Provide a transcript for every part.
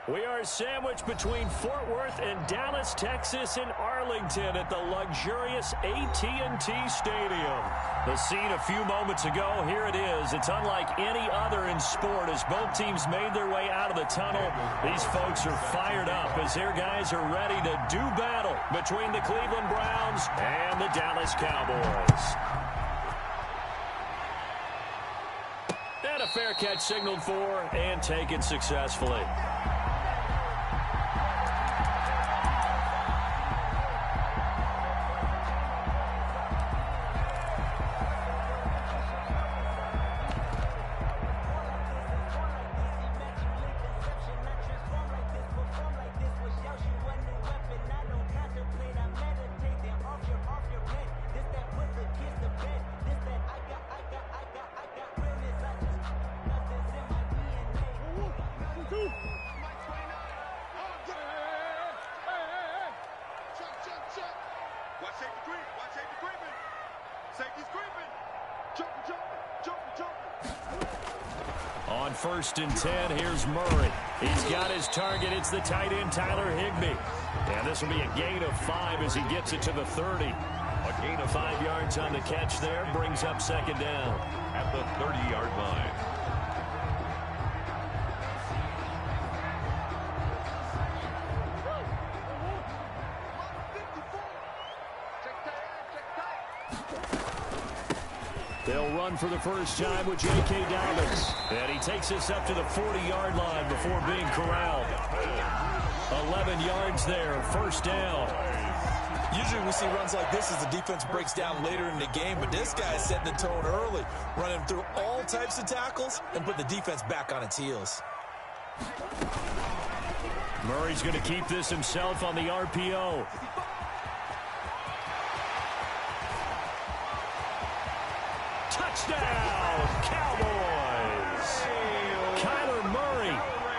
We are sandwiched between Fort Worth and Dallas, Texas, and Arlington at the luxurious AT&T Stadium. The scene a few moments ago, here it is. It's unlike any other in sport as both teams made their way out of the tunnel. These folks are fired up as their guys are ready to do battle between the Cleveland Browns and the Dallas Cowboys. And a fair catch signaled for and taken successfully. On 1st and 10, here's Murray. He's got his target. It's the tight end, Tyler Higbee. And this will be a gain of 5 as he gets it to the 30. A gain of 5 yards on the catch there brings up 2nd down. At the 30-yard line. They'll run for the first time with J.K. Dobbins. And he takes us up to the 40-yard line before being corralled. 11 yards there, 1st down. Usually we see runs like this as the defense breaks down later in the game, but this guy is setting the tone early, running through all types of tackles and put the defense back on its heels. Murray's going to keep this himself on the RPO. Touchdown, Cowboys! Kyler Murray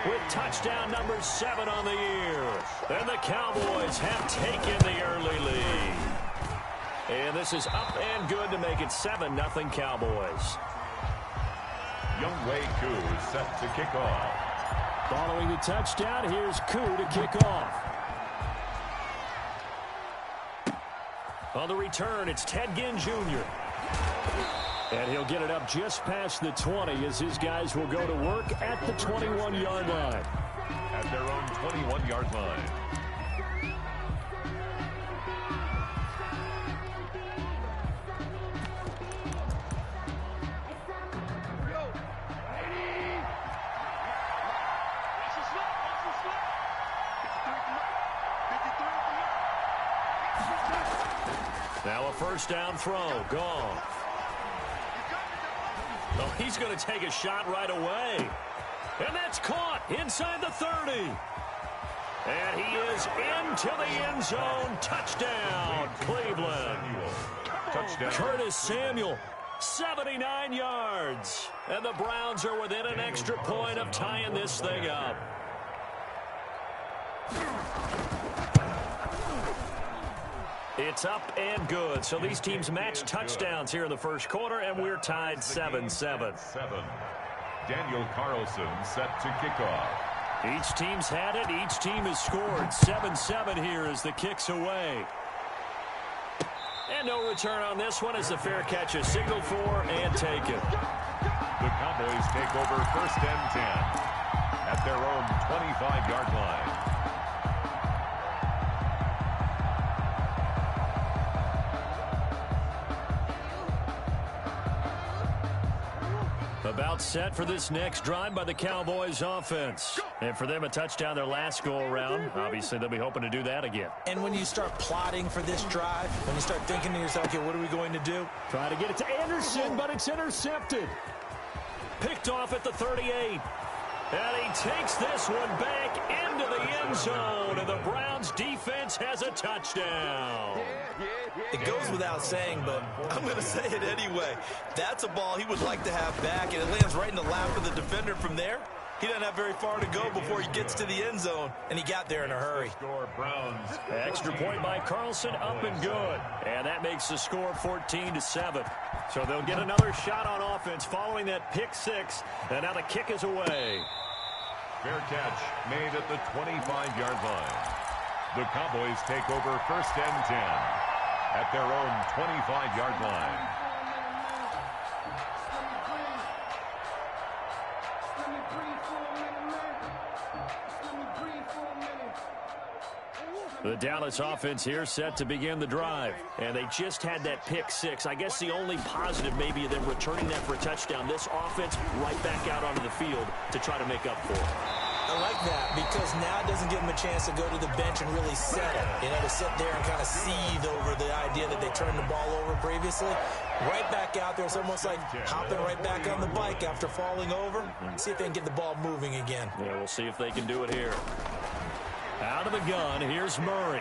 with touchdown number 7 on the year. And the Cowboys have taken the early lead. And this is up and good to make it 7-0 Cowboys. Younghoe Koo is set to kick off. Following the touchdown, here's Koo to kick off. On the return, it's Ted Ginn Jr. And he'll get it up just past the 20 as his guys will go to work at the 21-yard line. At their own 21-yard line. Now a 1st down throw, gone. Oh, he's going to take a shot right away. And that's caught inside the 30. And he is into the end zone. Touchdown, Cleveland. Touchdown. Curtis Samuel, 79 yards. And the Browns are within an extra point of tying this thing up. It's up and good. So these teams match touchdowns here in the 1st quarter, and we're tied 7-7. Daniel Carlson set to kick off. Each team's had it. Each team has scored. 7-7 here as the kick's away. And no return on this one as the fair catch is signaled for and taken. The Cowboys take over 1st and 10 at their own 25-yard line. About set for this next drive by the Cowboys offense. And for them, a touchdown their last go-around. Obviously, they'll be hoping to do that again. And when you start plotting for this drive, when you start thinking to yourself, okay, what are we going to do? Try to get it to Anderson, but it's intercepted. Picked off at the 38. And he takes this one back into the end zone. And the Browns defense has a touchdown. It goes without saying, but I'm going to say it anyway. That's a ball he would like to have back, and it lands right in the lap of the defender from there. He doesn't have very far to go before he gets to the end zone, and he got there in a hurry. Score Browns. Extra point by Carlson, up and good. And that makes the score 14-7. So they'll get another shot on offense following that pick 6, and now the kick is away. Fair catch made at the 25-yard line. The Cowboys take over 1st and 10 at their own 25-yard line. The Dallas offense here set to begin the drive. And they just had that pick six. I guess the only positive maybe of them returning that for a touchdown. This offense right back out onto the field to try to make up for it. I like that because now it doesn't give them a chance to go to the bench and really settle. You know, to sit there and kind of seethe over the idea that they turned the ball over previously. Right back out there. It's almost like hopping right back on the bike after falling over. See if they can get the ball moving again. Yeah, we'll see if they can do it here. Out of the gun, here's Murray.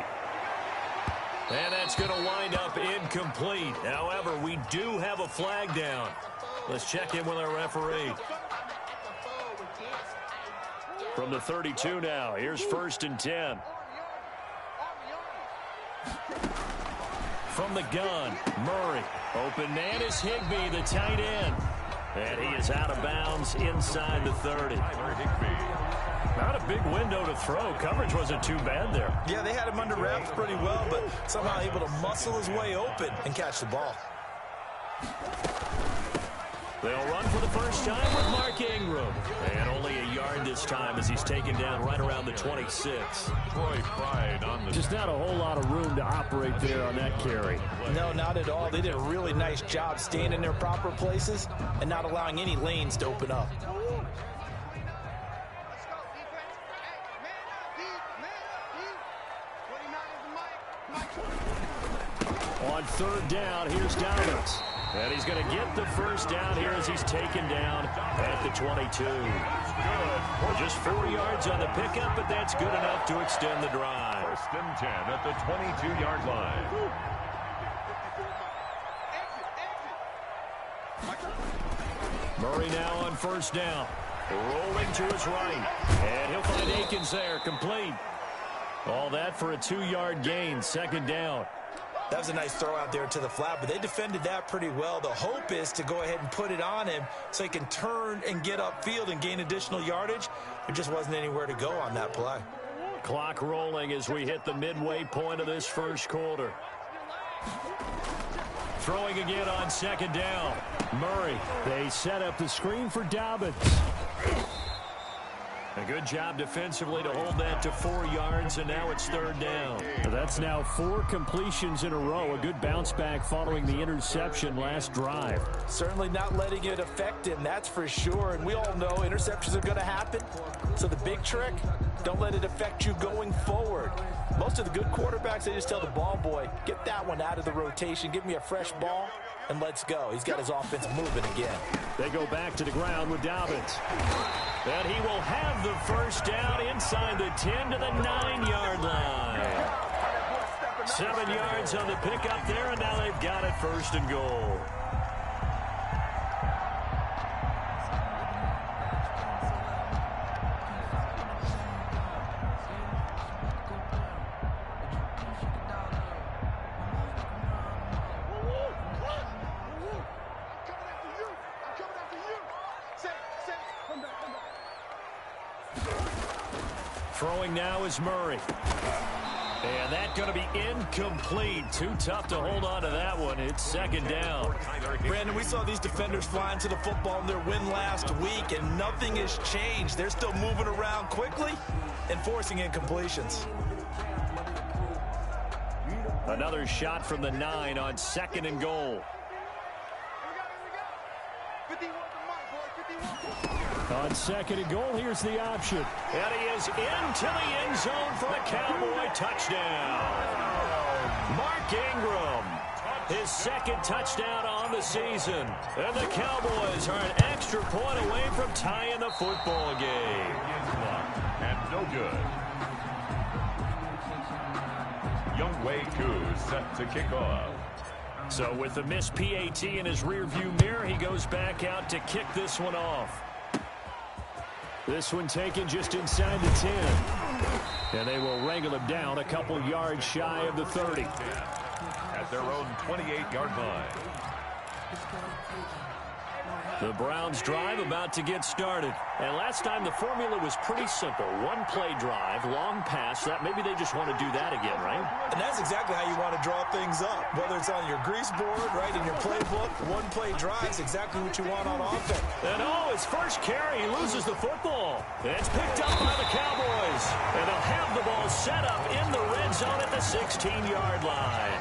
And that's going to wind up incomplete. However, we do have a flag down. Let's check in with our referee. From the 32 now, here's 1st and 10. From the gun, Murray. Open man is Higbee, the tight end. And he is out of bounds inside the 30. Not a big window to throw. Coverage wasn't too bad there. Yeah, they had him under wraps pretty well, but somehow able to muscle his way open and catch the ball. They'll run for the first time with Mark Ingram. And only a yard this time as he's taken down right around the 26. Troy Pride on the... Just not a whole lot of room to operate there on that carry. No, not at all. They did a really nice job staying in their proper places and not allowing any lanes to open up. On 3rd down, here's Dobbins. And he's going to get the first down here as he's taken down at the 22. Well, just 4 yards on the pickup, but that's good enough to extend the drive. 1st and 10 at the 22-yard line. Murray now on 1st down. Rolling to his right. And he'll find Akins there, complete. All that for a 2-yard gain, 2nd down. That was a nice throw out there to the flat, but they defended that pretty well. The hope is to go ahead and put it on him so he can turn and get upfield and gain additional yardage. There just wasn't anywhere to go on that play. Clock rolling as we hit the midway point of this first quarter. Throwing again on 2nd down. Murray. They set up the screen for Dobbins. A good job defensively to hold that to 4 yards, and now it's 3rd down. That's now 4 completions in a row. A good bounce back following the interception last drive. Certainly not letting it affect him, that's for sure. And we all know interceptions are going to happen. So the big trick, don't let it affect you going forward. Most of the good quarterbacks, they just tell the ball boy, get that one out of the rotation, give me a fresh ball, and let's go. He's got his offense moving again. They go back to the ground with Dobbins. And he will have the first down inside the 10 to the 9-yard line. 7 yards on the pickup there, and now they've got it 1st and goal. Throwing now is Murray. And that's going to be incomplete. Too tough to hold on to that one. It's 2nd down. Brandon, we saw these defenders flying to the football in their win last week, and nothing has changed. They're still moving around quickly and forcing incompletions. Another shot from the 9 on 2nd and goal. On 2nd and goal, here's the option. And he is into the end zone for a Cowboy touchdown. Mark Ingram, his 2nd touchdown on the season. And the Cowboys are an extra point away from tying the football game. And no good. Younghoe Koo set to kick off. So with the missed PAT in his rearview mirror, he goes back out to kick this one off. This one taken just inside the 10. And they will wrangle him down a couple yards shy of the 30. At their own 28-yard line. The Browns drive about to get started. And last time the formula was pretty simple. One play drive, long pass. That maybe they just want to do that again, right? And that's exactly how you want to draw things up. Whether it's on your grease board, right, in your playbook, one play drive is exactly what you want on offense. And his first carry, he loses the football. And it's picked up by the Cowboys. And they'll have the ball set up in the red zone at the 16-yard line.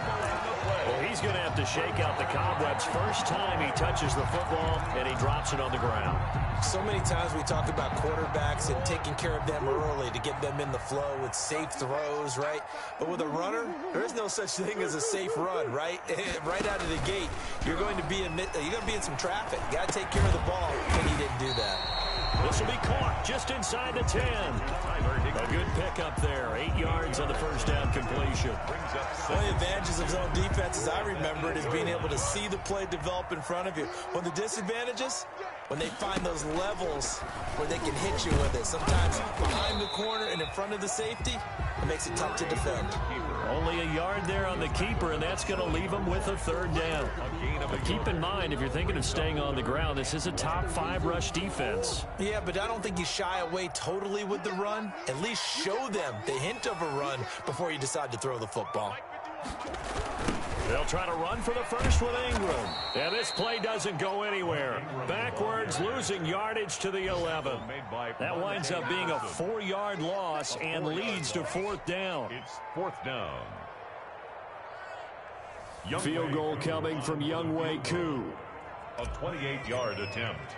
Well, he's going to have to shake out the cobwebs first time he touches the football, and he drops it on the ground. So many times we talk about quarterbacks and taking care of them early to get them in the flow with safe throws, right? But with a runner, there is no such thing as a safe run, right? Right out of the gate, you're going to be in some traffic. You got to take care of the ball, and he didn't do that. This will be caught just inside the 10. A good pickup there. 8 yards on the first down completion. One of the advantages of zone defense, as I remember it, is being able to see the play develop in front of you. One of the disadvantages, when they find those levels where they can hit you with it. Sometimes behind the corner and in front of the safety, it makes it tough to defend. Only a yard there on the keeper, and that's going to leave them with a third down. But keep in mind, if you're thinking of staying on the ground, this is a top 5 rush defense. Yeah, but I don't think you shy away totally with the run. At least show them the hint of a run before you decide to throw the football. They'll try to run for the first with Ingram. And this play doesn't go anywhere. Backwards, losing yardage to the 11. That winds up being a 4-yard loss and leads to 4th down. It's 4th down. Field goal coming from Younghoe Koo. A 28-yard attempt.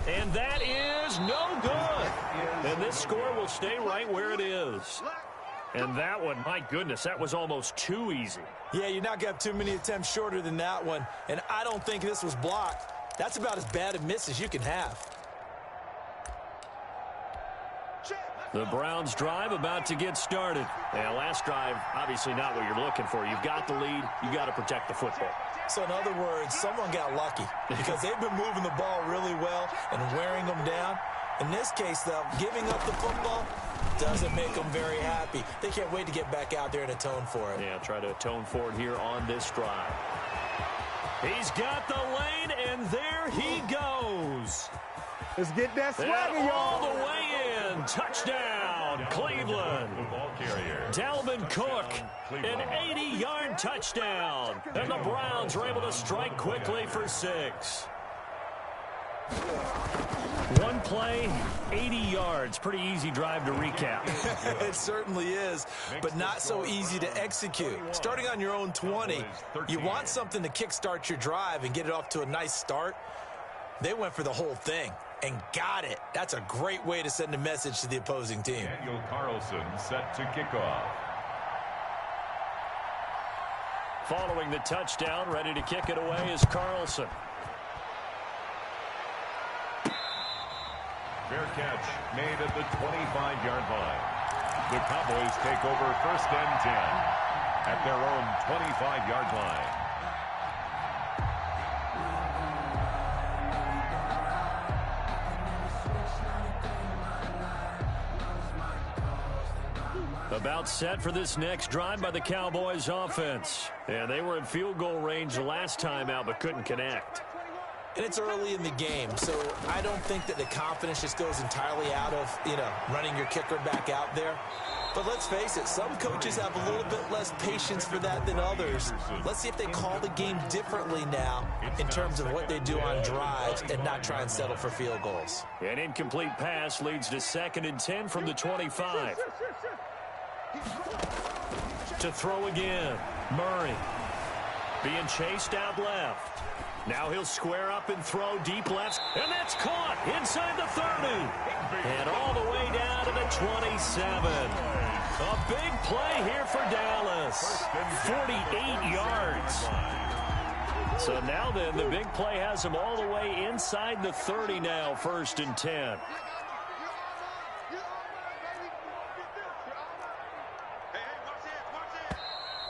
And that is no good. And this score will stay right where it is. And that one, my goodness, that was almost too easy. Yeah, you're not going to have too many attempts shorter than that one. And I don't think this was blocked. That's about as bad a miss as you can have. The Browns drive about to get started. And last drive, obviously not what you're looking for. You've got the lead. You got to protect the football. So in other words, someone got lucky because they've been moving the ball really well and wearing them down. In this case, though, giving up the football doesn't make them very happy. They can't wait to get back out there and atone for it. Yeah, try to atone for it here on this drive. He's got the lane, and there he goes. Let's get that swagger, y'all. All the way in. Touchdown, Cleveland. Dalvin Cook, an 80-yard touchdown. And the Browns are able to strike quickly for 6. One play, 80 yards. Pretty easy drive to recap. It certainly is, but not so easy to execute. Starting on your own 20, you want something to kickstart your drive and get it off to a nice start. They went for the whole thing and got it. That's a great way to send a message to the opposing team. Daniel Carlson set to kick off. Following the touchdown, ready to kick it away is Carlson. Fair catch made at the 25-yard line. The Cowboys take over 1st and 10 at their own 25-yard line. About set for this next drive by the Cowboys offense. And they were in field goal range the last time out but couldn't connect. And it's early in the game, so I don't think that the confidence just goes entirely out of, running your kicker back out there. But let's face it, some coaches have a little bit less patience for that than others. Let's see if they call the game differently now in terms of what they do on drives and not try and settle for field goals. An incomplete pass leads to 2nd and 10 from the 25. To throw again, Murray. Being chased out left. Now he'll square up and throw deep left, and that's caught inside the 30. And all the way down to the 27. A big play here for Dallas. 48 yards. So now then, the big play has him all the way inside the 30 now, 1st and 10.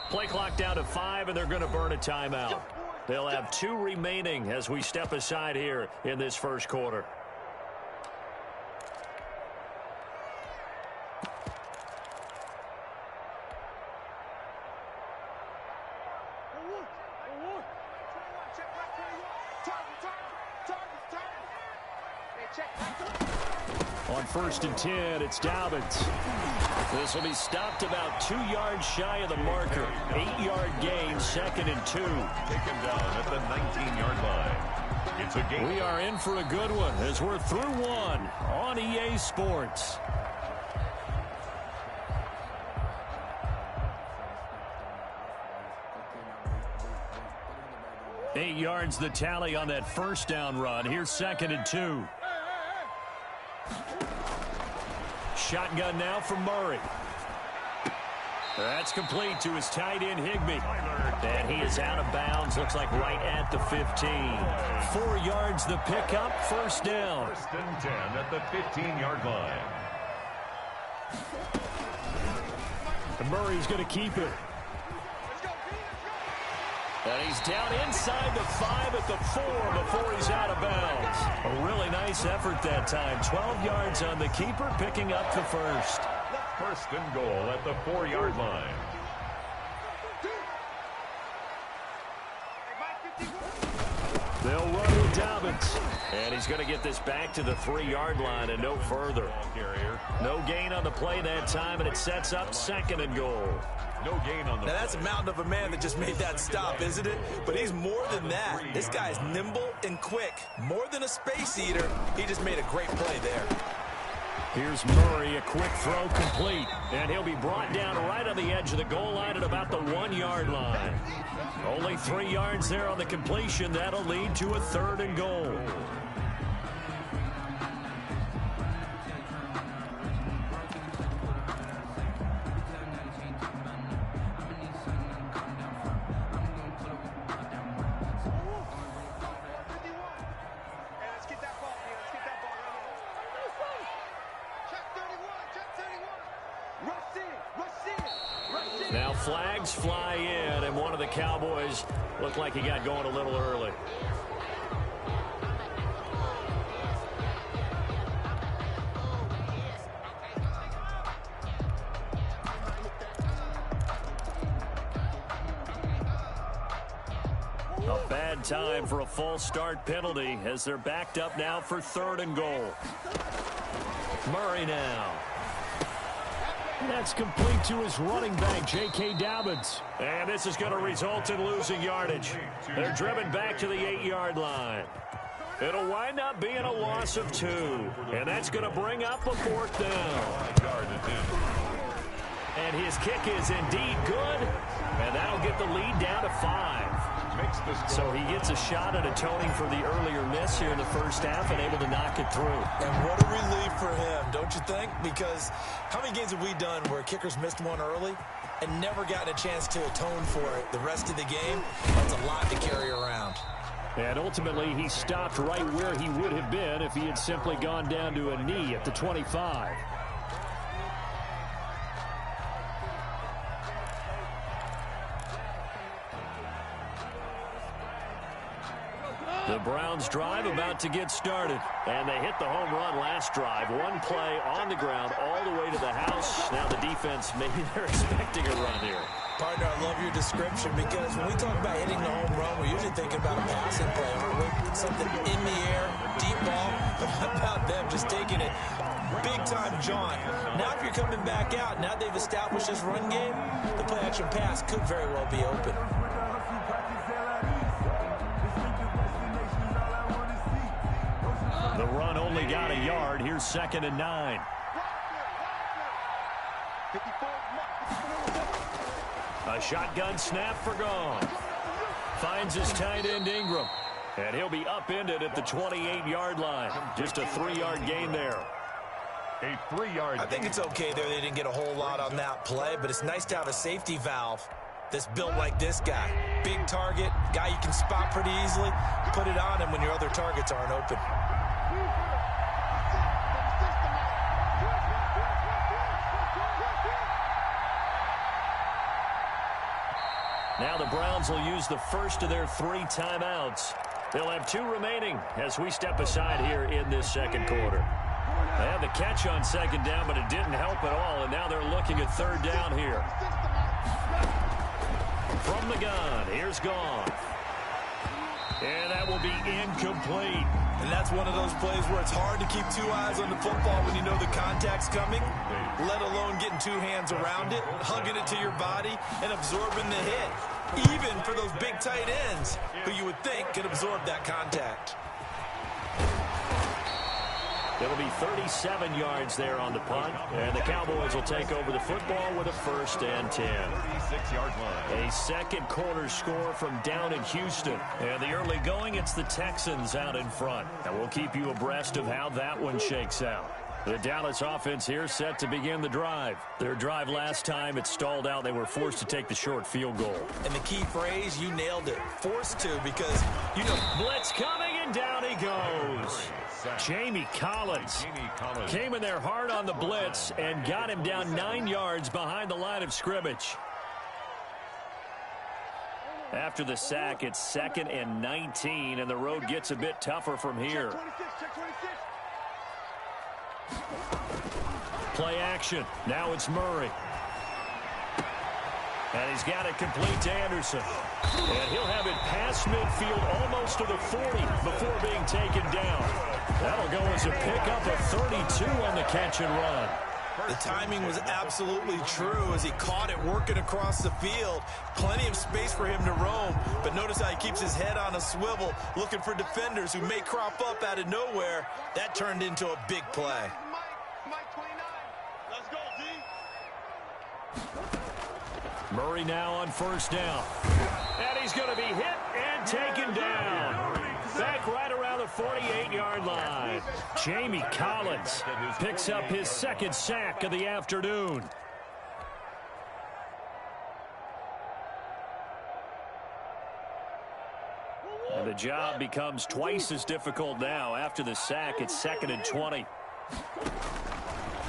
Play clock down to 5, and they're going to burn a timeout. They'll have 2 remaining as we step aside here in this first quarter. On 1st and 10, it's Dobbins. This will be stopped about 2 yards shy of the marker. 8-yard gain, 2nd and 2. Taken down at the 19-yard line. It's a game. We are in for a good one as we're through one on EA Sports. Eight yards the tally on that first down run. Here's 2nd and 2. Shotgun now from Murray. That's complete to his tight end, Higbee. And he is out of bounds. Looks like right at the 15. 4 yards the pickup. First down. 1st and 10 at the 15-yard line. And Murray's going to keep it. And he's down inside the 5 at the 4 before he's out of bounds. A really nice effort that time. 12 yards on the keeper, picking up the first. 1st and goal at the 4-yard line. They'll run with Dobbins. And he's going to get this back to the 3-yard line and no further. No gain on the play that time, and it sets up 2nd and goal. No gain on the Now, that's a mountain of a man that just made that stop, isn't it? But he's more than that. This guy's nimble and quick. More than a space eater. He just made a great play there. Here's Murray, a quick throw complete. And he'll be brought down right on the edge of the goal line at about the 1-yard line. Only 3 yards there on the completion. That'll lead to a 3rd and goal. Now flags fly in, and one of the Cowboys looked like he got going a little early. A bad time for a false start penalty as they're backed up now for 3rd and goal. Murray now. That's complete to his running back, J.K. Dobbins. And this is going to result in losing yardage. They're driven back to the 8-yard line. It'll wind up being a loss of 2. And that's going to bring up a 4th down. And his kick is indeed good. And that'll get the lead down to 5. So he gets a shot at atoning for the earlier miss here in the first half and able to knock it through. And what a relief for him, don't you think? Because how many games have we done where kickers missed one early and never gotten a chance to atone for it the rest of the game? That's a lot to carry around. And ultimately, he stopped right where he would have been if he had simply gone down to a knee at the 25. The Browns drive about to get started. And they hit the home run last drive. One play on the ground all the way to the house. Now the defense, maybe they're expecting a run here. Partner, I love your description because when we talk about hitting the home run, we're usually thinking about a passing play, aren't we? Something in the air, deep ball. But how about them just taking it big-time jaunt? Now if you're coming back out, now they've established this run game, the play-action pass could very well be open. The run only got a yard. Here's 2nd and 9. A shotgun snap for Gone. Finds his tight end Ingram. And he'll be upended at the 28-yard line. Just a 3-yard gain there. A 3-yard gain. I think it's okay there. They didn't get a whole lot on that play, but it's nice to have a safety valve that's built like this guy. Big target, guy you can spot pretty easily. Put it on him when your other targets aren't open. Now the Browns will use the first of their 3 timeouts. They'll have 2 remaining as we step aside here in this second quarter. They had the catch on 2nd down, but it didn't help at all, and now they're looking at 3rd down here. From the gun, here's Gone. And that will be incomplete. And that's one of those plays where it's hard to keep two eyes on the football when you know the contact's coming, let alone getting two hands around it, hugging it to your body, and absorbing the hit. Even for those big tight ends who you would think could absorb that contact. It'll be 37 yards there on the punt, and the Cowboys will take over the football with a 1st and 10. 36-yard line. A second quarter score from down in Houston. And the early going, it's the Texans out in front. And we'll keep you abreast of how that one shakes out. The Dallas offense here set to begin the drive. Their drive last time, it stalled out. They were forced to take the short field goal. And the key phrase, you nailed it, forced to, because, you know, blitz coming, and down he goes. Jamie Collins came in there hard on the blitz and got him down 9 yards behind the line of scrimmage. After the sack, it's 2nd and 19, and the road gets a bit tougher from here. Play action. Now it's Murray. And he's got it complete to Anderson. And he'll have it past midfield almost to the 40 before being taken down. That'll go as a pickup of 32 on the catch and run. The timing was absolutely true as he caught it working across the field. Plenty of space for him to roam, but notice how he keeps his head on a swivel looking for defenders who may crop up out of nowhere. That turned into a big play. Murray now on 1st down. And he's going to be hit and taken down. Back right around the 48-yard line. Jamie Collins picks up his 2nd sack of the afternoon. And the job becomes twice as difficult now. After the sack, it's 2nd and 20.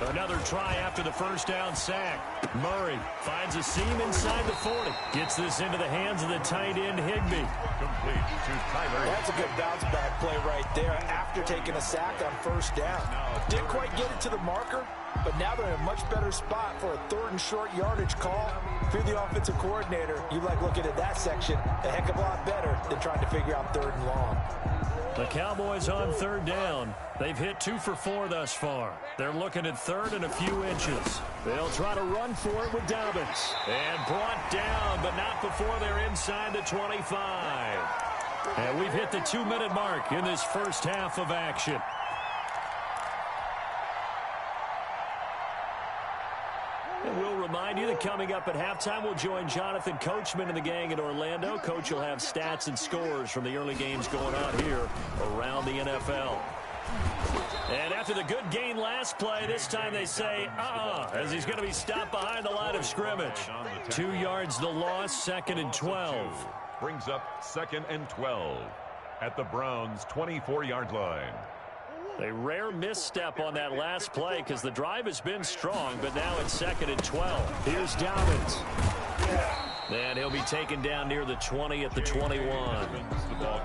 Another try after the 1st down sack. Murray finds a seam inside the 40. Gets this into the hands of the tight end, Higbee. Complete to Tyler. That's a good bounce back play right there after taking a sack on 1st down. Didn't quite get it to the marker, but now they're in a much better spot for a 3rd and short yardage call. If you're the offensive coordinator, you like looking at that section a heck of a lot better than trying to figure out 3rd and long. The Cowboys on 3rd down. They've hit 2 for 4 thus far. They're looking at 3rd and a few inches. They'll try to run for it with Dobbins. And brought down, but not before they're inside the 25. And we've hit the 2-minute mark in this first half of action. And we'll remind you that coming up at halftime, we'll join Jonathan Coachman and the gang in Orlando. Coach will have stats and scores from the early games going on here around the NFL. And after the good gain last play, this time they say, as he's going to be stopped behind the line of scrimmage. 2 yards the loss, 2nd and 12. Brings up 2nd and 12 at the Browns' 24-yard line. A rare misstep on that last play because the drive has been strong, but now it's 2nd and 12. Here's Dobbins. And he'll be taken down near the 20 at the 21.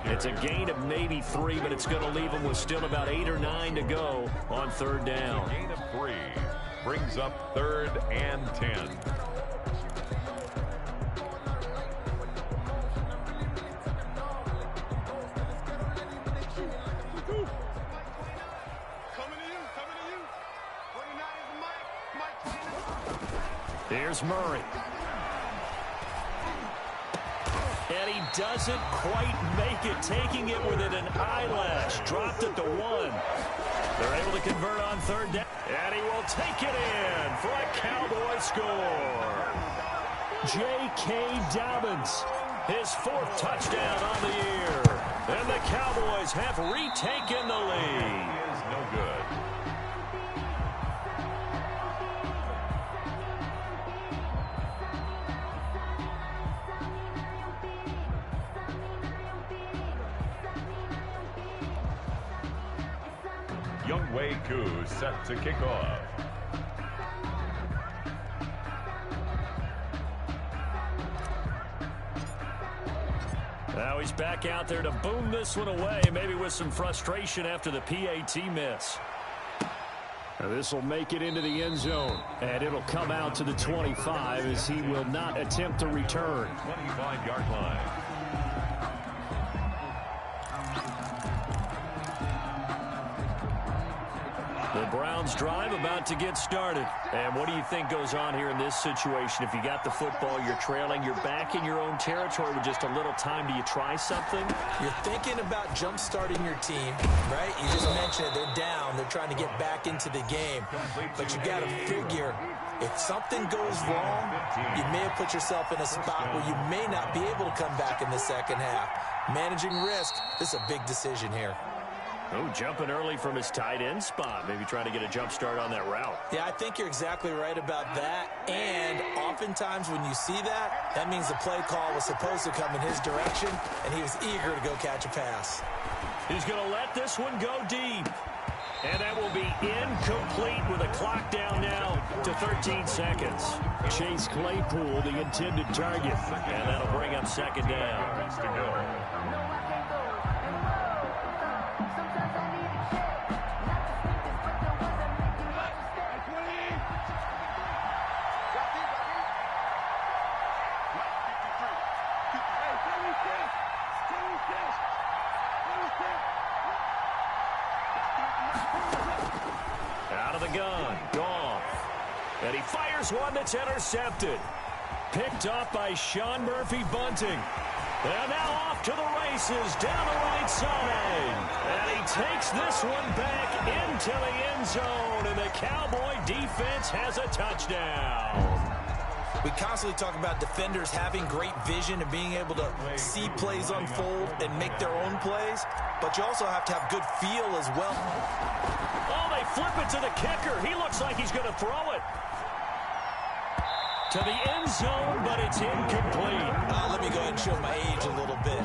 It's a gain of maybe 3, but it's going to leave him with still about 8 or 9 to go on 3rd down. Gain of 3 brings up 3rd and 10. Here's Murray. And he doesn't quite make it, taking it within an eyelash. Dropped at the 1. They're able to convert on 3rd down. And he will take it in for a Cowboy score. J.K. Dobbins, his 4th touchdown on the year. And the Cowboys have retaken the lead. He is no good. Younghoe Koo set to kick off. Now he's back out there to boom this one away, maybe with some frustration after the PAT miss. Now this will make it into the end zone, and it'll come out to the 25 as he will not attempt to return. 25-yard line. Browns drive about to get started. And what do you think goes on here in this situation? If you got the football, you're trailing, you're back in your own territory with just a little time. Do you try something? You're thinking about jump-starting your team, right? You just mentioned it. They're down. They're trying to get back into the game. But you got to figure, if something goes wrong, you may have put yourself in a spot where you may not be able to come back in the second half. Managing risk, this is a big decision here. Oh, jumping early from his tight end spot. Maybe trying to get a jump start on that route. Yeah, I think you're exactly right about that. And oftentimes when you see that, that means the play call was supposed to come in his direction, and he was eager to go catch a pass. He's going to let this one go deep. And that will be incomplete with a clock down now to 13 seconds. Chase Claypool, the intended target. And that'll bring up second down. Out of the gun, Goff. And he fires one that's intercepted. Picked off by Sean Murphy-Bunting. And now off to the races down the right side. And he takes this one back into the end zone. And the Cowboy defense has a touchdown. We constantly talk about defenders having great vision and being able to see plays unfold and make their own plays. But you also have to have good feel as well. Oh, they flip it to the kicker. He looks like he's going to throw it to the end zone, but it's incomplete. Let me go ahead and show my age a little bit.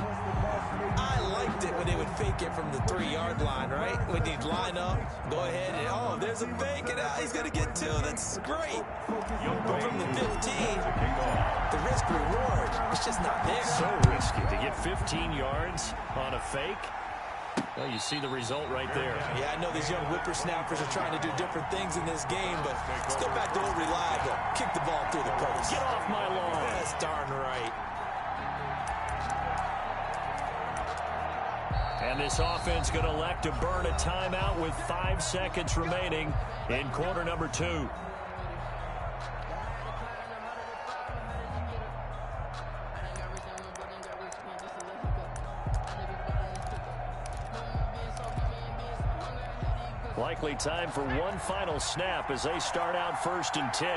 I liked it when they would fake it from the 3-yard line, right? When they'd line up, go ahead, and oh, there's a fake, and he's going to get two. That's great. But from the 15, the risk-reward, it's just not there. So risky to get 15 yards on a fake. Well, you see the result right there. Yeah, I know these young whippersnappers are trying to do different things in this game, but let's go back to old reliable. Kick the ball through the post. Get off my lawn. That's darn right. And this offense going to elect to burn a timeout with 5 seconds remaining in quarter number 2. Likely time for one final snap as they start out 1st and 10.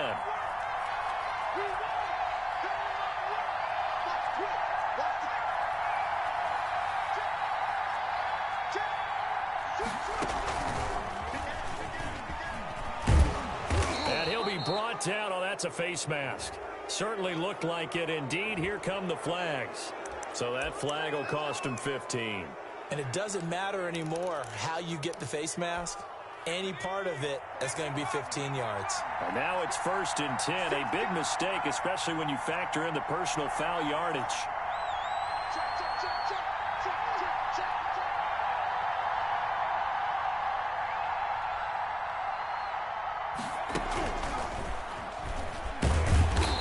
And he'll be brought down. Oh, that's a face mask. Certainly looked like it. Indeed, here come the flags. So that flag will cost him 15. And it doesn't matter anymore how you get the face mask. Any part of it is going to be 15 yards. And now it's 1st and 10. A big mistake, especially when you factor in the personal foul yardage.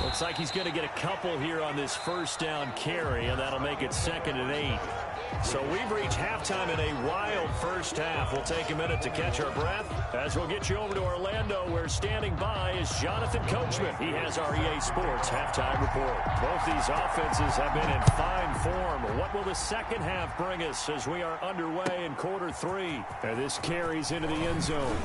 Looks like he's going to get a couple here on this 1st down carry, and that'll make it 2nd and 8. So we've reached halftime in a wild first half. We'll take a minute to catch our breath as we'll get you over to Orlando, where standing by is Jonathan Coachman. He has our EA Sports halftime report. Both these offenses have been in fine form. What will the second half bring us as we are underway in quarter 3? And this carries into the end zone.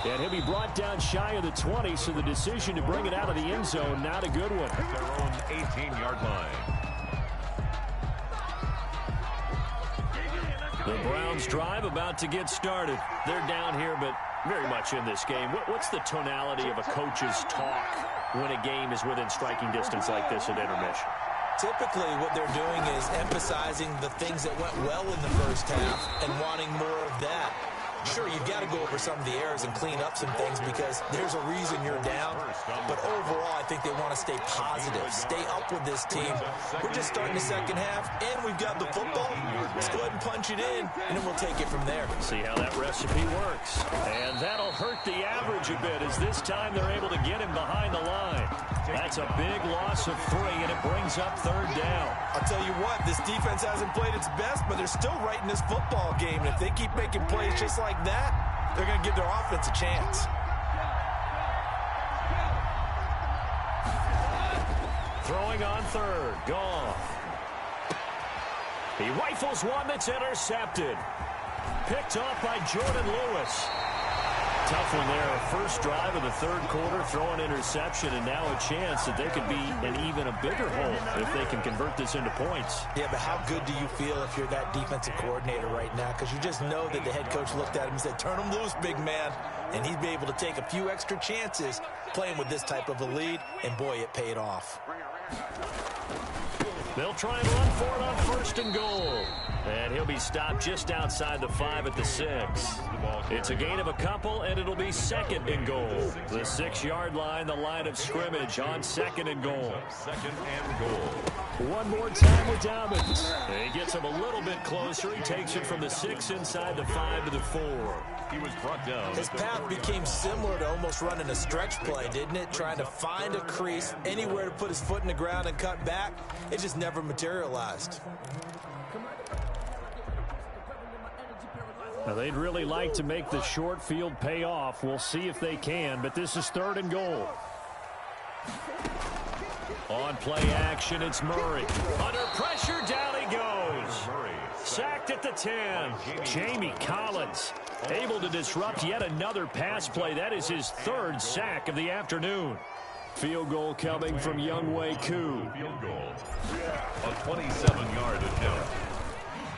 And he'll be brought down shy of the 20, so the decision to bring it out of the end zone, not a good one. At their own 18-yard line. The Browns drive about to get started. They're down here, but very much in this game. What's the tonality of a coach's talk when a game is within striking distance like this at intermission? Typically, what they're doing is emphasizing the things that went well in the first half and wanting more of that. Sure, you've got to go over some of the errors and clean up some things because there's a reason you're down. But overall, I think they want to stay positive, stay up with this team. We're just starting the second half, and we've got the football. Let's go ahead and punch it in, and then we'll take it from there. See how that recipe works. And that'll hurt the average a bit as this time they're able to get him behind the line. That's a big loss of 3, and it brings up 3rd down. I'll tell you what, this defense hasn't played its best, but they're still right in this football game. And if they keep making plays just like that, they're going to give their offense a chance. Throwing on third. Goff. He rifles one that's intercepted. Picked off by Jordan Lewis. Tough one there. First drive of the third quarter, throw an interception, and now a chance that they could be in even a bigger hole if they can convert this into points. Yeah, but how good do you feel if you're that defensive coordinator right now? Because you just know that the head coach looked at him and said, turn him loose, big man. And he'd be able to take a few extra chances playing with this type of a lead, and boy, it paid off. They'll try and run for it on first and goal. And he'll be stopped just outside the 5 at the 6. It's a gain of a couple, and it'll be second and goal. The 6-yard line, the line of scrimmage on second and goal. Second and goal. One more time with Dobbins. He gets him a little bit closer. He takes it from the 6 inside the 5 to the 4. He was brought down. His path became similar to almost running a stretch play, didn't it? Trying to find a crease, anywhere to put his foot in the ground and cut back. It just never materialized. Now, they'd really like to make the short field pay off. We'll see if they can, but this is third and goal. On play action, it's Murray. Under pressure, down he goes. Sacked at the 10. Jamie Collins able to disrupt yet another pass play. That is his third sack of the afternoon. Field goal coming from Younghoe Koo. Field goal. A 27-yard attempt.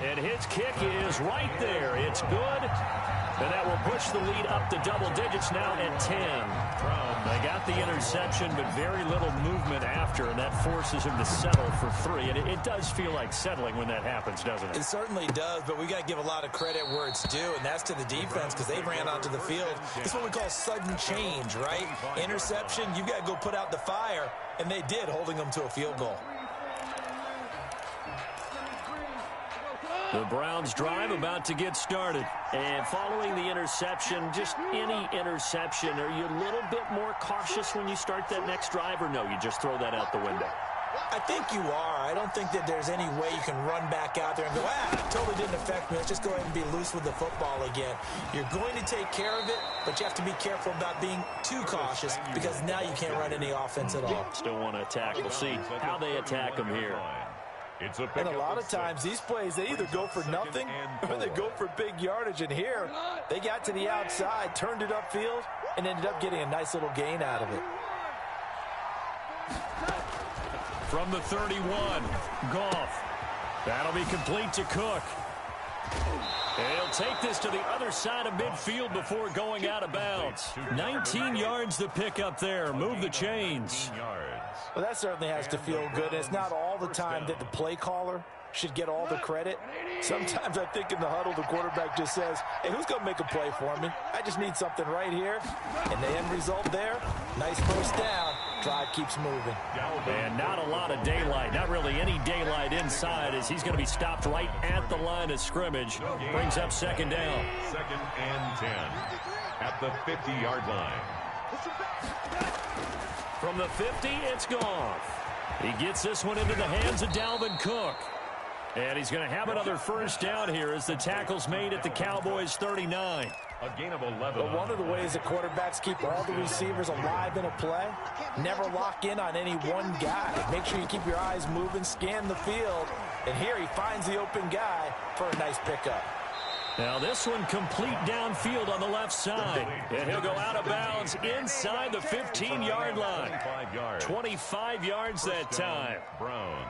And his kick is right there. It's good. And that will push the lead up to double digits now at 10. They got the interception, but very little movement after, and that forces him to settle for 3. And it does feel like settling when that happens, doesn't it? It certainly does, but we got to give a lot of credit where it's due, and that's to the defense because they ran onto the field. It's what we call sudden change, right? Interception, you've got to go put out the fire, and they did, holding them to a field goal. The Browns drive about to get started. And following the interception, just any interception, are you a little bit more cautious when you start that next drive, or no, you just throw that out the window? I think you are. I don't think that there's any way you can run back out there and go, totally didn't affect me. Let's just go ahead and be loose with the football again. You're going to take care of it, but you have to be careful about being too cautious because now you can't run any offense at all. Still want to attack. We'll see how they attack them here. And a lot of times, these plays, they either go for nothing or they go for big yardage. And here, they got to the outside, turned it upfield, and ended up getting a nice little gain out of it. From the 31, Goff. That'll be complete to Cook. He'll take this to the other side of midfield before going out of bounds. 19 yards to pick up there. Move the chains. Well, that certainly has to feel good. It's not all the time that the play caller should get all the credit. Sometimes I think in the huddle, the quarterback just says, hey, who's going to make a play for me? I just need something right here. And the end result there, nice first down. Drive keeps moving. And not a lot of daylight. Not really any daylight inside as he's going to be stopped right at the line of scrimmage. Brings up second down. Second and 10 at the 50-yard line. From the 50, it's Goff. He gets this one into the hands of Dalvin Cook. And he's going to have another first down here as the tackle's made at the Cowboys 39. A gain of 11. But one of the ways that quarterbacks keep all the receivers alive in a play, never lock in on any one guy. Make sure you keep your eyes moving, scan the field. And here he finds the open guy for a nice pickup. Now this one complete downfield on the left side. And he'll go out of bounds inside the 15-yard line. 25 yards that time. Browns.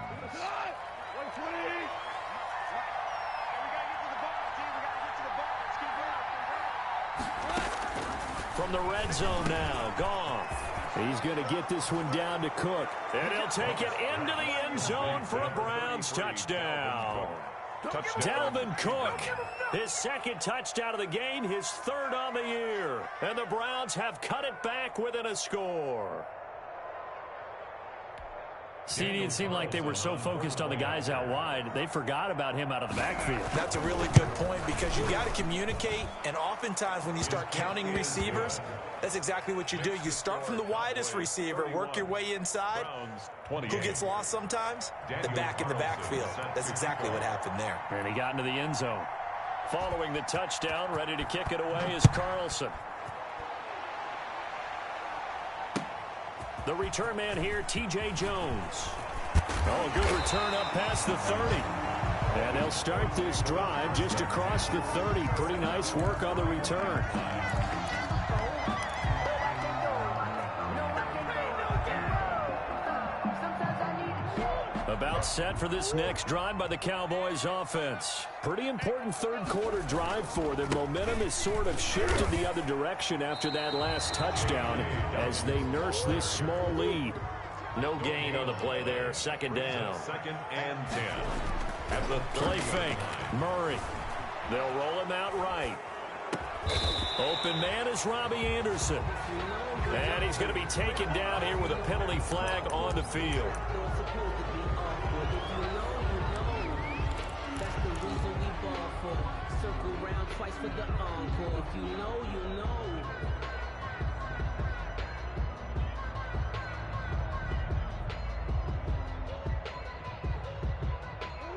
From the red zone now, Goff. He's going to get this one down to Cook. And he'll take it into the end zone for a Browns touchdown. Dalvin Cook, his second touchdown of the game, his third on the year. And the Browns have cut it back within a score. CD, it seemed like they were so focused on the guys out wide, they forgot about him out of the backfield. That's a really good point because you've got to communicate, and oftentimes when you start counting receivers, that's exactly what you do. You start from the widest receiver, work your way inside. Who gets lost sometimes? The back in the backfield. That's exactly what happened there. And he got into the end zone. Following the touchdown, ready to kick it away is Carlson. The return man here, T.J. Jones. Oh, good return up past the 30. And they'll start this drive just across the 30. Pretty nice work on the return. About set for this next drive by the Cowboys offense. Pretty important third quarter drive for them. Momentum has sort of shifted the other direction after that last touchdown as they nurse this small lead. No gain on the play there. Second down. Second and 10. At the play fake. Murray. They'll roll him out right. Open man is Robbie Anderson. And he's going to be taken down here with a penalty flag on the field. For the encore. If you know, you know.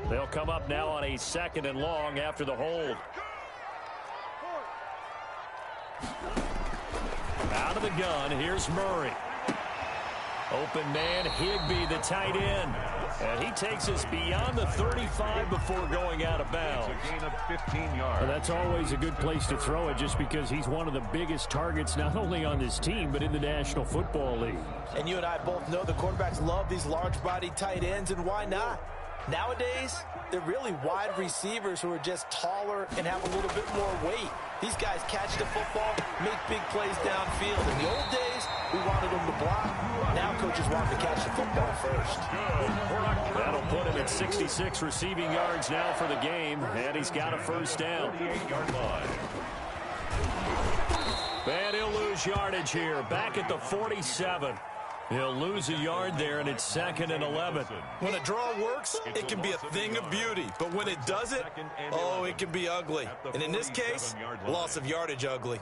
They'll come up now on a 2nd and long after the hold. Out of the gun, here's Murray. Open man, Higbee, the tight end. And he takes us beyond the 35 before going out of bounds. A gain of 15 yards. Well, that's always a good place to throw it just because he's one of the biggest targets not only on this team but in the National Football League. And you and I both know the quarterbacks love these large-bodied tight ends, and why not? Nowadays, they're really wide receivers who are just taller and have a little bit more weight. These guys catch the football, make big plays downfield. In the old days, we wanted them to block. Now coaches want to catch the football first. That'll put him at 66 receiving yards now for the game, and he's got a first down. 48-yard line. And he'll lose yardage here, back at the 47. He'll lose a yard there, and it's 2nd and 11. When a draw works, it can be a thing of beauty. But when it doesn't, oh, it can be ugly. And in this case, loss of yardage ugly.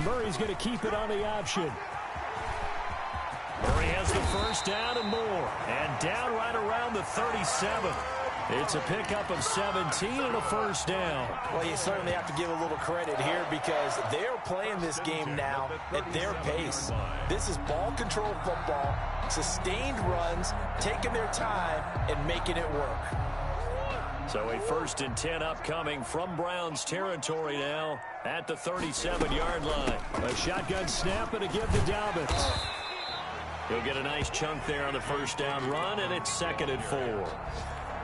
Murray's going to keep it on the option. Murray has the first down and more. And down right around the 37. It's a pickup of 17 and a first down. Well, you certainly have to give a little credit here because they're playing this game now at their pace. This is ball control football, sustained runs, taking their time and making it work. So a 1st and 10 upcoming from Browns territory now at the 37-yard line. A shotgun snap and a give to Dobbins. He'll get a nice chunk there on the first down run, and it's 2nd and 4.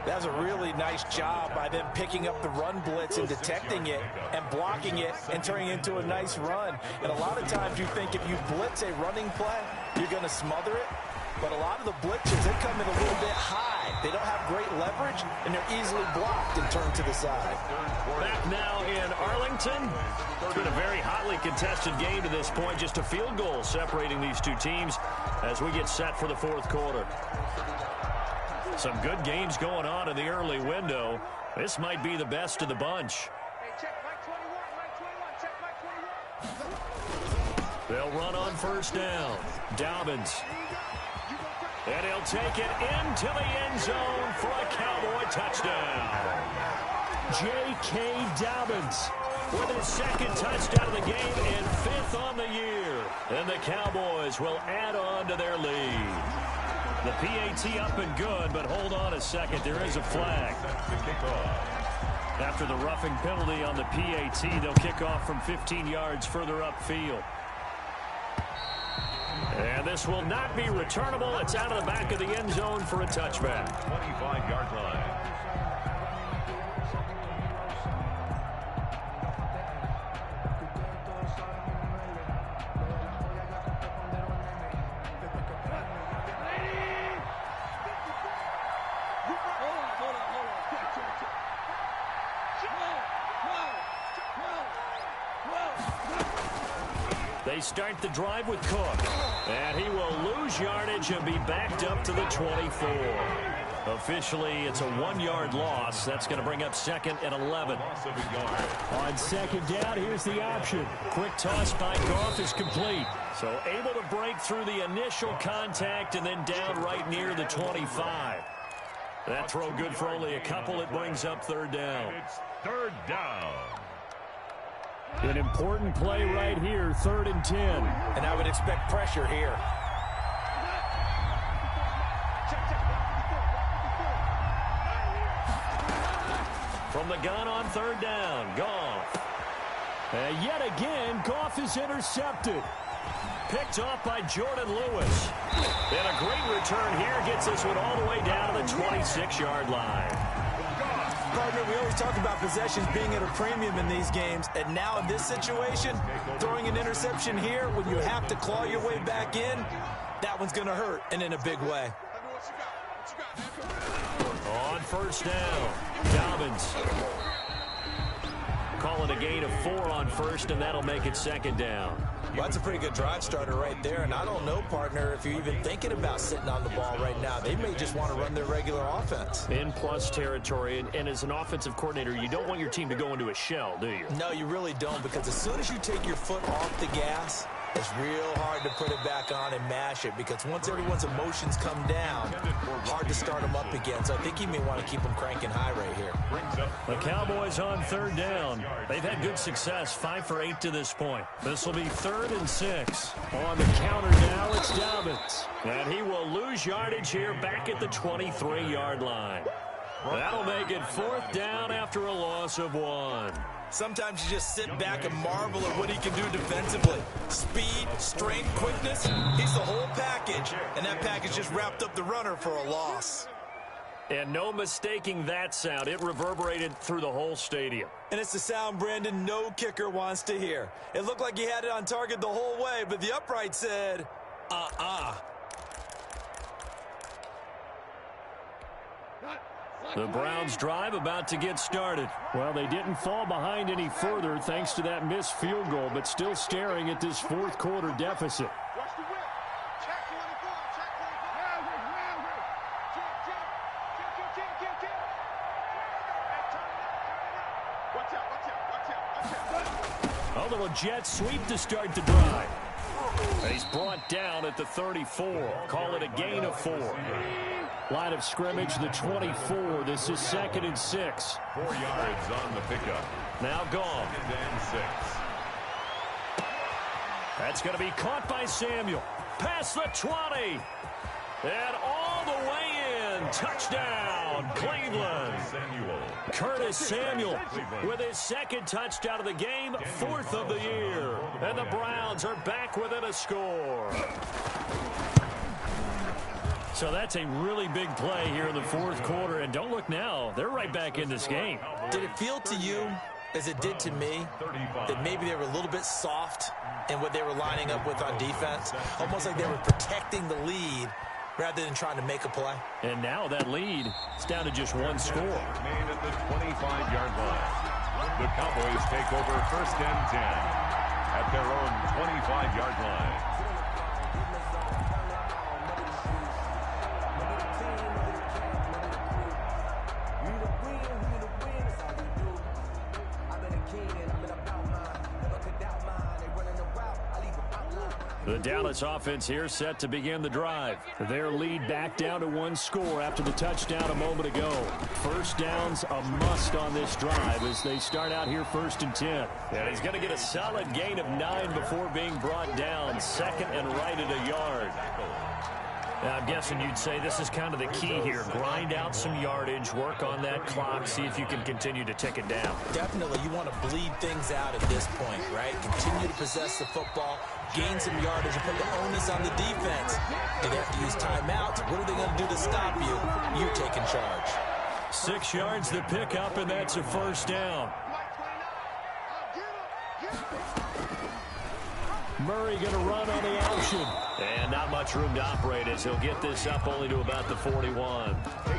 That's a really nice job by them picking up the run blitz and detecting it and blocking it and turning it into a nice run. And a lot of times you think if you blitz a running play, you're going to smother it. But a lot of the blitzes, they come in a little bit high. They don't have great leverage, and they're easily blocked and turned to the side. Back now in Arlington. It's been a very hotly contested game to this point. Just a field goal separating these two teams as we get set for the 4th quarter. Some good games going on in the early window. This might be the best of the bunch. They'll run on first down. Dobbins. And he'll take it into the end zone for a Cowboy touchdown. J.K. Dobbins with his 2nd touchdown of the game and 5th on the year. And the Cowboys will add on to their lead. The PAT up and good, but hold on a second. There is a flag. After the roughing penalty on the PAT, they'll kick off from 15 yards further upfield. And this will not be returnable. It's out of the back of the end zone for a touchback. 25-yard line. They start the drive with Cook. And he will lose yardage and be backed up to the 24. Officially, it's a 1-yard loss. That's going to bring up 2nd and 11. On 2nd down, here's the option. Quick toss by Goff is complete. So able to break through the initial contact and then down right near the 25. That throw good for only a couple. It brings up 3rd down. It's 3rd down. An important play right here, 3rd and 10. And I would expect pressure here. From the gun on 3rd down, Goff. And yet again, Goff is intercepted. Picked off by Jordan Lewis. And a great return here gets this one all the way down to the 26-yard line. Partner, we always talk about possessions being at a premium in these games, and now in this situation, throwing an interception here when you have to claw your way back in, that one's going to hurt, and in a big way. On 1st down, Dobbins. Call it a gain of 4 on 1st, and that'll make it 2nd down. Well, that's a pretty good drive starter right there, and I don't know, partner, if you're even thinking about sitting on the ball right now. They may just want to run their regular offense. In plus territory, and as an offensive coordinator, you don't want your team to go into a shell, do you? No, you really don't, because as soon as you take your foot off the gas, it's real hard to put it back on and mash it, because once everyone's emotions come down, hard to start them up again. So I think you may want to keep them cranking high right here. The Cowboys on 3rd down. They've had good success, 5 for 8 to this point. This will be 3rd and 6. On the counter now, it's Dobbins. And he will lose yardage here back at the 23-yard line. That'll make it 4th down after a loss of 1. Sometimes you just sit back and marvel at what he can do defensively. Speed, strength, quickness, he's the whole package. And that package just wrapped up the runner for a loss. And no mistaking that sound. It reverberated through the whole stadium. And it's the sound, Brandon, no kicker wants to hear. It looked like he had it on target the whole way, but the upright said, The Browns drive about to get started. Well, they didn't fall behind any further thanks to that missed field goal, but still staring at this 4th quarter deficit. A little jet sweep to start the drive. And he's brought down at the 34. Call it a gain of 4. Line of scrimmage, the 24. This is 2nd and 6. 4 yards on the pickup. Now gone. 2nd and 6. That's going to be caught by Samuel. Past the 20. And all the way in. Touchdown, Cleveland. Curtis Samuel with his 2nd touchdown of the game, 4th of the year. And the Browns are back within a score. So that's a really big play here in the 4th quarter. And don't look now, they're right back in this game. Did it feel to you, as it did to me, that maybe they were a little bit soft in what they were lining up with on defense? Almost like they were protecting the lead rather than trying to make a play. And now that lead is down to just 1 score. Made at the 25-yard line. The Cowboys take over 1st and 10 at their own 25-yard line. The Dallas offense here set to begin the drive. Their lead back down to 1 score after the touchdown a moment ago. 1st down's a must on this drive as they start out here 1st and 10. And he's going to get a solid gain of 9 before being brought down. 2nd and right at a yard. Now, I'm guessing you'd say this is kind of the key here. Grind out some yardage, work on that clock, see if you can continue to tick it down. Definitely, you want to bleed things out at this point, right? Continue to possess the football, gain some yardage, and put the onus on the defense. Do they have to use timeouts? What are they going to do to stop you? You're taking charge. 6 yards to pick up, and that's a 1st down. Murray going to run on the option. And not much room to operate as he'll get this up only to about the 41.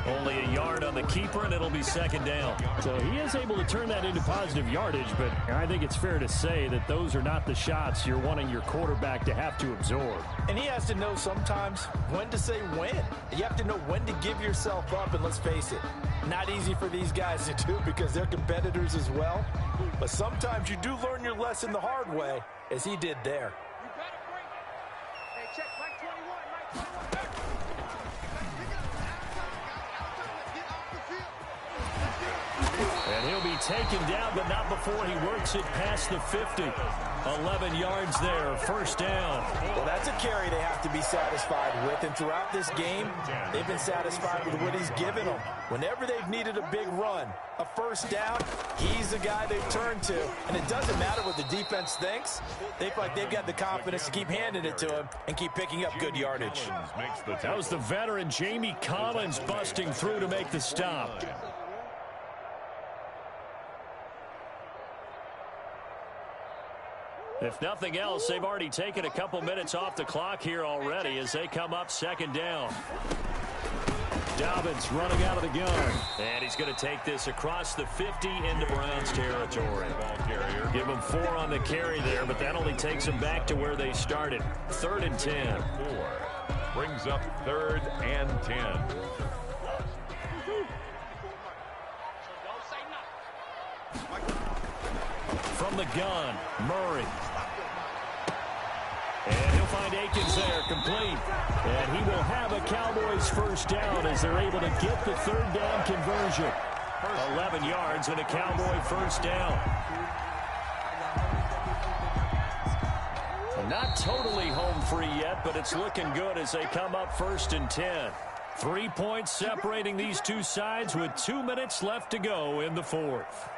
Only a yard on the keeper, and it'll be second down. So he is able to turn that into positive yardage, but I think it's fair to say that those are not the shots you're wanting your quarterback to have to absorb. And he has to know sometimes when to say when. You have to know when to give yourself up, and let's face it, not easy for these guys to do because they're competitors as well. But sometimes you do learn your lesson the hard way, as he did there. And he'll be taken down, but not before he works it past the 50. 11 yards there, first down. Well, that's a carry they have to be satisfied with. And throughout this game, they've been satisfied with what he's given them. Whenever they've needed a big run, a first down, he's the guy they've turned to. And it doesn't matter what the defense thinks. They feel like they've got the confidence to keep handing it to him and keep picking up good yardage. That was the veteran Jamie Collins busting through to make the stop. If nothing else, they've already taken a couple minutes off the clock here already as they come up second down. Dobbins running out of the gun. And he's going to take this across the 50 into Browns territory. Give him 4 on the carry there, but that only takes them back to where they started. 3rd and 10. 4 brings up 3rd and 10. From the gun, Murray. And he'll find Akins there, complete. And he will have a Cowboys first down as they're able to get the 3rd down conversion. 11 yards and a Cowboy first down. Not totally home free yet, but it's looking good as they come up 1st and 10. 3 points separating these two sides with 2 minutes left to go in the 4th.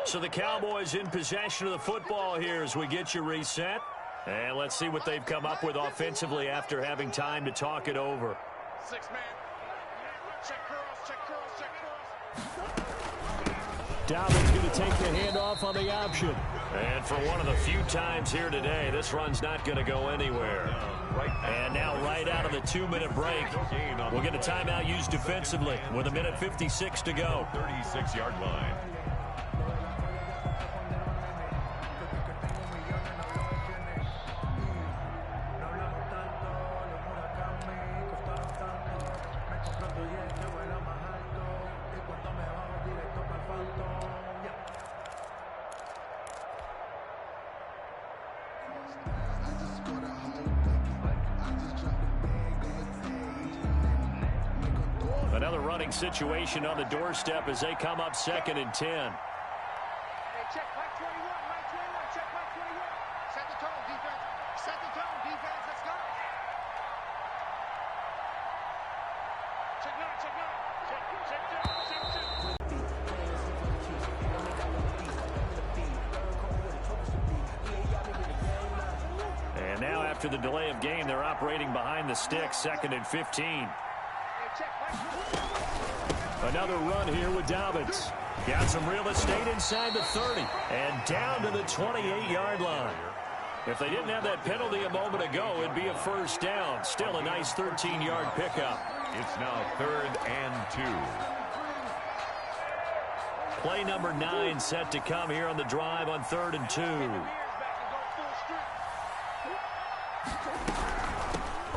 So the Cowboys in possession of the football here as we get you reset. And let's see what they've come up with offensively after having time to talk it over. 6-man. Check curls. Dobbins going to take the handoff on the option. And for one of the few times here today, this run's not going to go anywhere. And now right out of the 2-minute break, we'll get a timeout used defensively with 1:56 to go. 36-yard line. Another running situation on the doorstep as they come up 2nd and 10. Hey, check Mike 21, Mike 21, check Mike 21. Set the tone, defense. Set the tone, defense. Let's go. Check 9, check 9, check 10. And now after the delay of game, they're operating behind the sticks, 2nd and 15. Another run here with Dobbins. Got some real estate inside the 30 and down to the 28-yard line. If they didn't have that penalty a moment ago, it'd be a first down. Still a nice 13-yard pickup. It's now 3rd and 2. Play number 9 set to come here on the drive on 3rd and 2.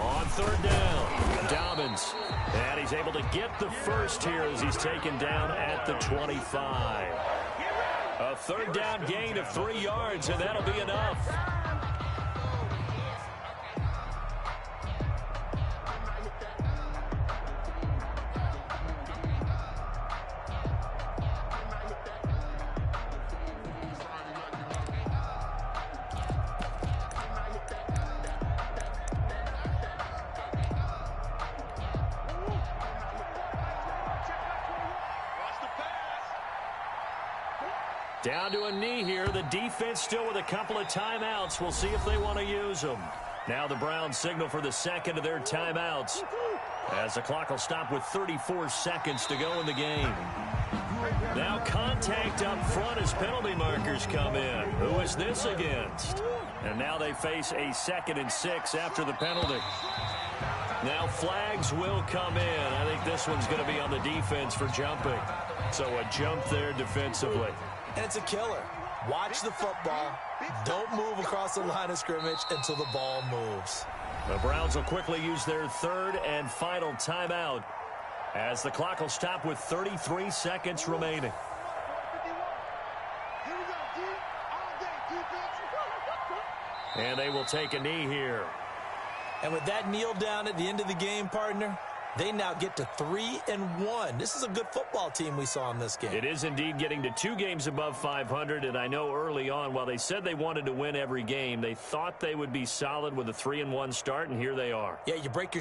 On 3rd down, Dobbins. And he's able to get the first here as he's taken down at the 25. A 3rd down gain of 3 yards, and that'll be enough. Down to a knee here. The defense still with a couple of timeouts. We'll see if they want to use them. Now the Browns signal for the second of their timeouts, as the clock will stop with 34 seconds to go in the game. Now contact up front as penalty markers come in. Who is this against? And now they face a 2nd and 6 after the penalty. Now flags will come in. I think this one's going to be on the defense for jumping. So a jump there defensively. And it's a killer. Watch the football. Don't move across the line of scrimmage until the ball moves. The Browns will quickly use their 3rd and final timeout, as the clock will stop with 33 seconds remaining. And they will take a knee here. And with that kneel down at the end of the game, partner, they now get to 3-1. This is a good football team we saw in this game. It is indeed getting to 2 games above 500, and I know early on, while they said they wanted to win every game, they thought they would be solid with a 3-1 start, and here they are. Yeah, you break your